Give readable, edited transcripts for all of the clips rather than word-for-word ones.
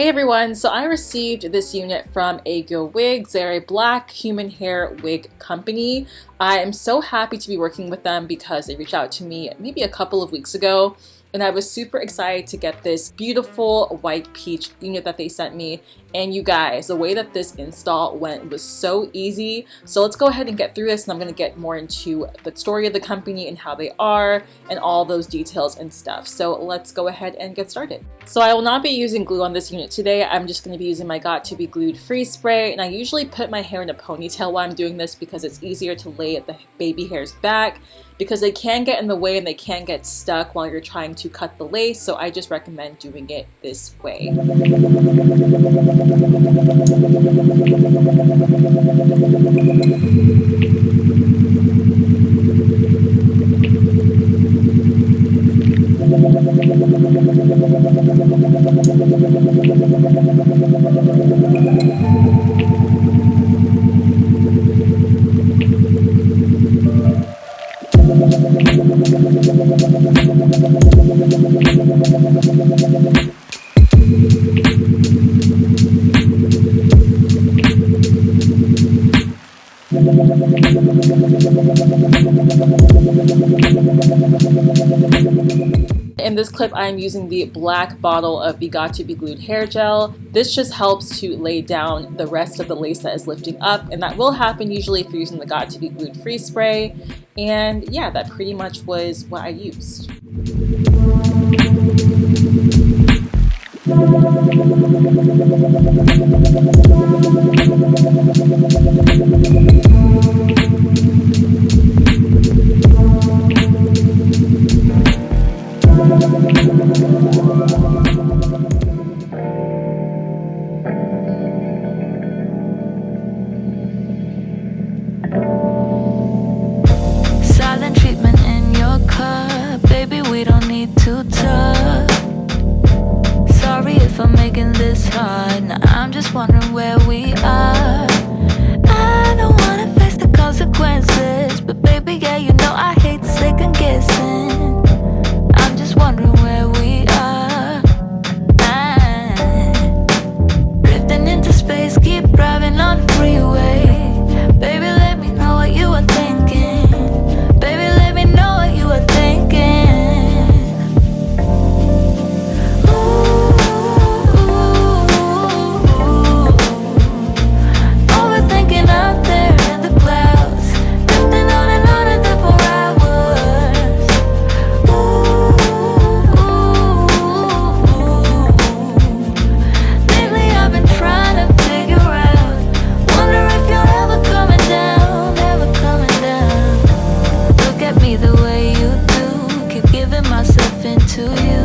Hey everyone, so I received this unit from Aegyo Wigs. They're a black human hair wig company. I am so happy to be working with them because they reached out to me maybe a couple of weeks ago, and I was super excited to get this beautiful white peach unit that they sent me. And you guys, the way that this install went was so easy. So let's go ahead and get through this, and I'm going to get more into the story of the company and how they are and all those details and stuff. So let's go ahead and get started. So I will not be using glue on this unit today. I'm just going to be using my Got To Be Glued Freeze Spray, and I usually put my hair in a ponytail while I'm doing this because it's easier to lay the baby hairs back, because they can get in the way and they can get stuck while you're trying to cut the lace. So I just recommend doing it this way. In this clip, I'm using the black bottle of the Got To Be Glued hair gel. This just helps to lay down the rest of the lace that is lifting up, and that will happen usually if you're using the Got To Be Glued freeze spray. And yeah, that pretty much was what I used. Silent treatment in your cup, baby, we don't need to talk. Sorry if I'm making this hard, now I'm just wondering where we are. I don't wanna face the consequences, but baby, yeah, you know I hate second guessing. I'm just wondering where we are. Drifting into space, keep driving on the freeway. Baby, let me know what you are thinking. Baby, let me know what you are thinking. Overthinking out there in the clouds, drifting on and there for hours. Lately I've been trying to figure out, wonder if you're ever coming down, ever coming down. Look at me the way you do, keep giving myself into you.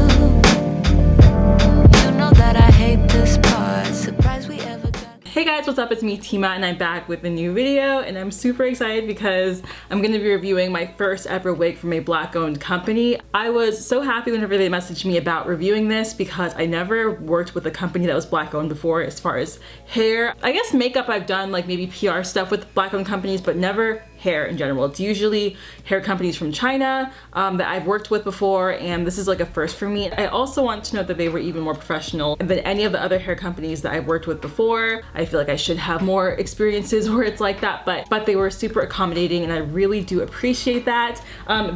You know that I hate this part, surprised we ever got. Hey guys, what's up? It's me, Tima, and I'm back with a new video, and I'm super excited because I'm going to be reviewing my first ever wig from a black-owned company. I was so happy whenever they messaged me about reviewing this because I never worked with a company that was black-owned before as far as hair. I guess makeup I've done, like maybe PR stuff with black-owned companies, but never hair in general. It's usually hair companies from China that I've worked with before, and this is like a first for me. I also want to note that they were even more professional than any of the other hair companies that I've worked with before. I feel like I should have more experiences where it's like that, but they were super accommodating, and I really do appreciate that.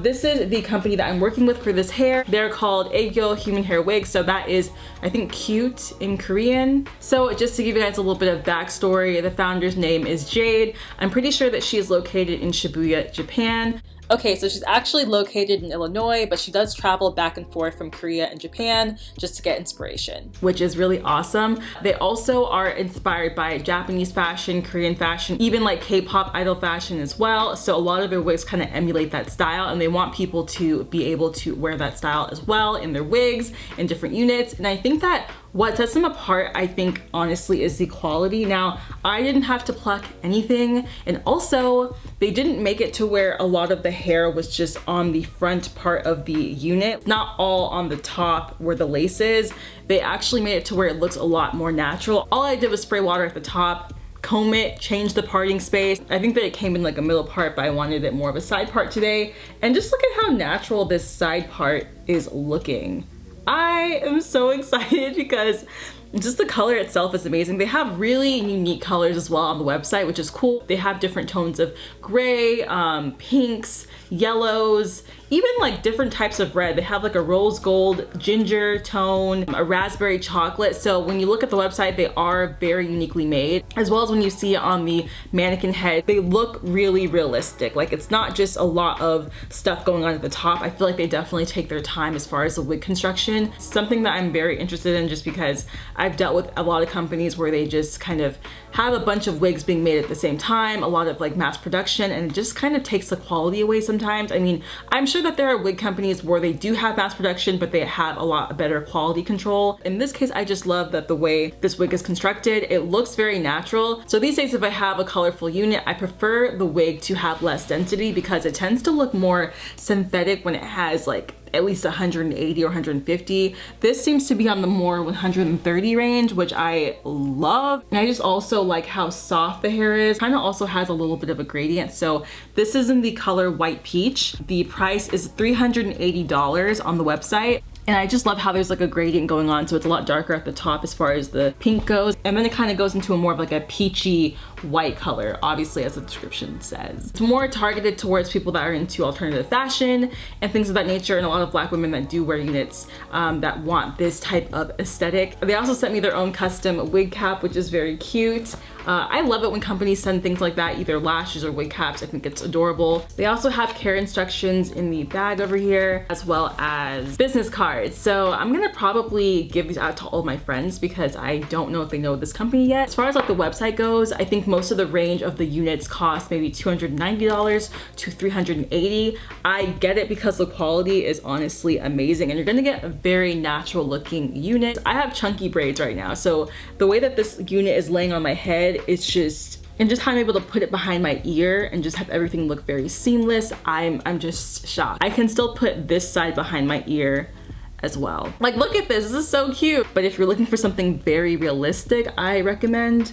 This is the company that I'm working with for this hair. They're called Aegyo Human Hair Wigs, so that is, I think, cute in Korean. So just to give you guys a little bit of backstory, the founder's name is Jade. I'm pretty sure that she is located in Shibuya, Japan. Okay, so she's actually located in Illinois, but she does travel back and forth from Korea and Japan just to get inspiration, which is really awesome. They also are inspired by Japanese fashion, Korean fashion, even like K-pop idol fashion as well. So a lot of their wigs kind of emulate that style, and they want people to be able to wear that style as well in their wigs in different units. And I think that what sets them apart, I think, honestly, is the quality. Now, I didn't have to pluck anything, and also they didn't make it to where a lot of the hair was just on the front part of the unit, not all on the top where the lace is. They actually made it to where it looks a lot more natural. All I did was spray water at the top, comb it, change the parting space. I think that it came in like a middle part, but I wanted it more of a side part today. And just look at how natural this side part is looking. I am so excited because Just the color itself is amazing. They have really unique colors as well on the website, which is cool. They have different tones of gray, pinks, yellows, even like different types of red. They have like a rose gold, ginger tone, a raspberry chocolate. So when you look at the website, they are very uniquely made, as well as when you see it on the mannequin head, they look really realistic. Like it's not just a lot of stuff going on at the top. I feel like they definitely take their time as far as the wig construction. Something that I'm very interested in, just because I've dealt with a lot of companies where they just kind of have a bunch of wigs being made at the same time, a lot of like mass production, and it just kind of takes the quality away sometimes. I mean, I'm sure that there are wig companies where they do have mass production, but they have a lot better quality control. In this case, I just love that the way this wig is constructed, it looks very natural. So these days, if I have a colorful unit, I prefer the wig to have less density because it tends to look more synthetic when it has like at least 180 or 150. This seems to be on the more 130 range, which I love. And I just also like how soft the hair is. Kind of also has a little bit of a gradient. So this is in the color White Peach. The price is $380 on the website. And I just love how there's like a gradient going on, so it's a lot darker at the top as far as the pink goes. And then it kind of goes into a more of like a peachy white color, obviously, as the description says. It's more targeted towards people that are into alternative fashion and things of that nature, and a lot of Black women that do wear units that want this type of aesthetic. They also sent me their own custom wig cap, which is very cute. I love it when companies send things like that, either lashes or wig caps. I think it's adorable. They also have care instructions in the bag over here, as well as business cards. So I'm gonna probably give these out to all of my friends because I don't know if they know this company yet. As far as like the website goes, I think most of the range of the units cost maybe $290 to $380. I get it because the quality is honestly amazing, and you're gonna get a very natural looking unit. I have chunky braids right now, so the way that this unit is laying on my head, it's just, and just how I'm able to put it behind my ear and just have everything look very seamless, I'm just shocked. I can still put this side behind my ear as well. Like, look at this is so cute. But if you're looking for something very realistic, I recommend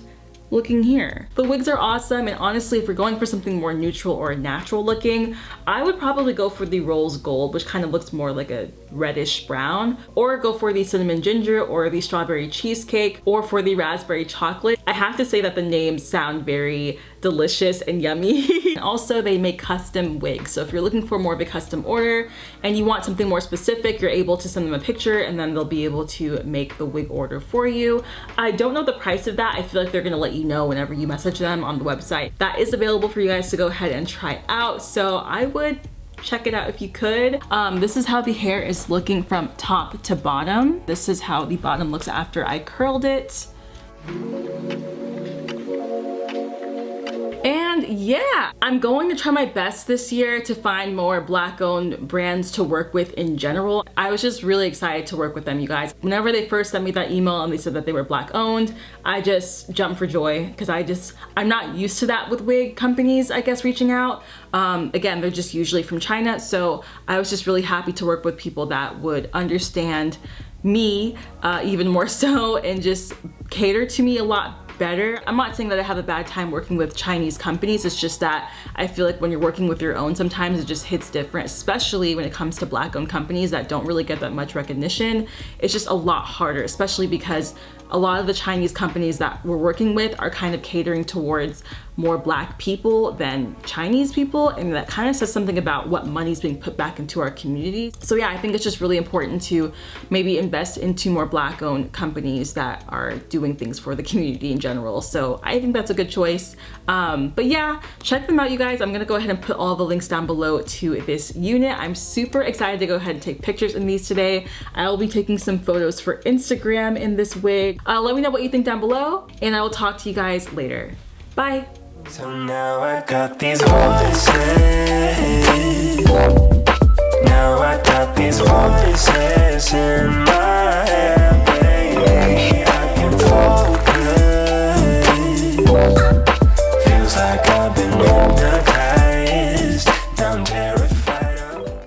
looking here. The wigs are awesome, and honestly, if you're going for something more neutral or natural looking, I would probably go for the rose gold, which kind of looks more like a reddish brown, or go for the cinnamon ginger or the strawberry cheesecake, or for the raspberry chocolate. I have to say that the names sound very delicious and yummy. Also, they make custom wigs, so if you're looking for more of a custom order and you want something more specific, you're able to send them a picture and then they'll be able to make the wig order for you. I don't know the price of that. I feel like they're gonna let you know whenever you message them on the website. That is available for you guys to go ahead and try out, so I would check it out if you could. This is how the hair is looking from top to bottom. This is how the bottom looks after I curled it. And yeah, I'm going to try my best this year to find more Black-owned brands to work with in general. I was just really excited to work with them, you guys. Whenever they first sent me that email and they said that they were Black-owned, I just jumped for joy because I'm not used to that with wig companies, I guess, reaching out. Again, they're just usually from China, so I was just really happy to work with people that would understand me even more so and just cater to me a lot better. I'm not saying that I have a bad time working with Chinese companies, it's just that I feel like when you're working with your own, sometimes it just hits different, especially when it comes to Black-owned companies that don't really get that much recognition. It's just a lot harder, especially because a lot of the Chinese companies that we're working with are kind of catering towards more Black people than Chinese people, and that kind of says something about what money's being put back into our communities. So yeah, I think it's just really important to maybe invest into more Black-owned companies that are doing things for the community in general. So I think that's a good choice. But yeah, check them out, you guys. I'm gonna go ahead and put all the links down below to this unit. I'm super excited to go ahead and take pictures in these today. I'll be taking some photos for Instagram in this wig. Let me know what you think down below, and I will talk to you guys later. Bye. So now I got these voices. Now I got these voices.